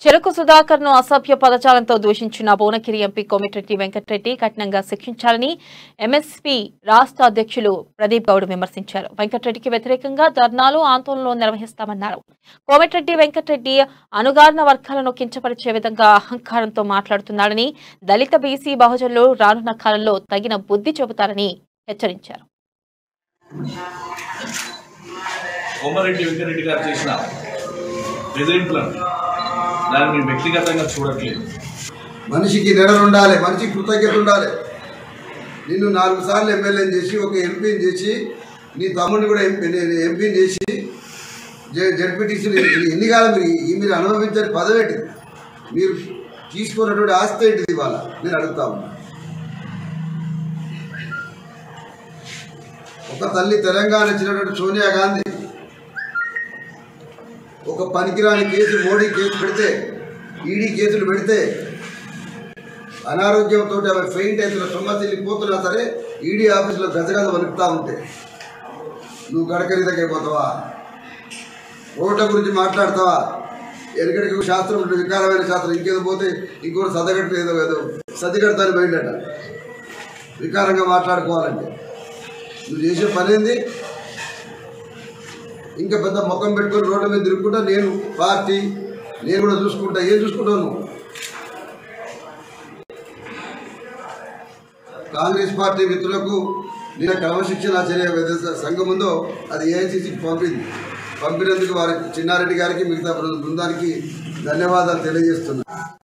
చెరకు సుధాకర్ ను అసభ్య పదజాలంతో దూషించిన భువనగిరి ఎంపీ కోమటిరెడ్డి వెంకటరెడ్డి కఠినంగా శిక్షించాలని ఎంఎస్పీ రాష్ట్ర అధ్యక్షులు ప్రదీప్ గౌడ్ విమర్శించారు. వెంకటరెడ్డికి వ్యతిరేకంగా ధర్నాలు, ఆందోళనలు నిర్వహిస్తామన్నారు. కోమటిరెడ్డి వెంకటరెడ్డి అణగారిన వర్గాలను కించపరిచే విధంగా అహంకారంతో మాట్లాడుతున్నాడని, దళిత బీసీ బహుజనులు రానున్న కాలంలో తగిన బుద్ధి చెబుతారని హెచ్చరించారు. కోమటిరెడ్డి వెంకటరెడ్డి గారు చేసిన బెదిరింపులను దాన్ని మేము వ్యక్తిగతంగా చూడట్లేదు. మనిషికి నెడలు ఉండాలి, మనిషికి కృతజ్ఞత ఉండాలి. నిన్ను 4 సార్లు ఎమ్మెల్యేని చేసి ఒక ఎంపీని చేసి నీ తమ్ముడిని కూడా ఎంపీని చేసి జడ్పీటీసీ ఎన్ని కాలం మీరు అనుభవించని పదవేంటి, మీరు తీసుకున్నటువంటి ఆస్తి ఏంటిది ఇవాళ నేను అడుగుతా ఉన్నా. ఒక తల్లి తెలంగాణ ఇచ్చినటువంటి సోనియా గాంధీ ఒక పనికిరాని కేసు, మోడీ కేసు పెడితే, ఈడీ కేసులు పెడితే, అనారోగ్యంతో ఆమె ఫెయింట్ అవుతున్న సొమ్మసిల్లి పోతున్నా సరే ఈడీ ఆఫీసులో గజగజ వణుకుతా ఉంటే నువ్వు గడకరి దగ్గర పోతావా? ఓట్ల గురించి మాట్లాడతావా? ఎనకడికి శాస్త్రం ఉంటుంది, వికారమైన శాస్త్రం. ఇంకేదో పోతే ఇంకోటి సదగట్టు ఏదో సర్దిగడతాను పోయిందట. వికారంగా మాట్లాడుకోవాలంటే నువ్వు చేసే పని ఏంది? ఇంకా పెద్ద ముఖం పెట్టుకొని రోడ్ల మీద తిరుగుకుంటా నేను పార్టీ నేను కూడా చూసుకుంటా. ఏం చూసుకుంటావు నువ్వు? కాంగ్రెస్ పార్టీ మిత్రులకు నిన్న క్రమశిక్షణ చర్య సంఘం ఉందో అది ఏఐసీసీకి పంపినందుకు వారి చిన్నారెడ్డి గారికి మిగతా బృందానికి ధన్యవాదాలు తెలియజేస్తున్నా.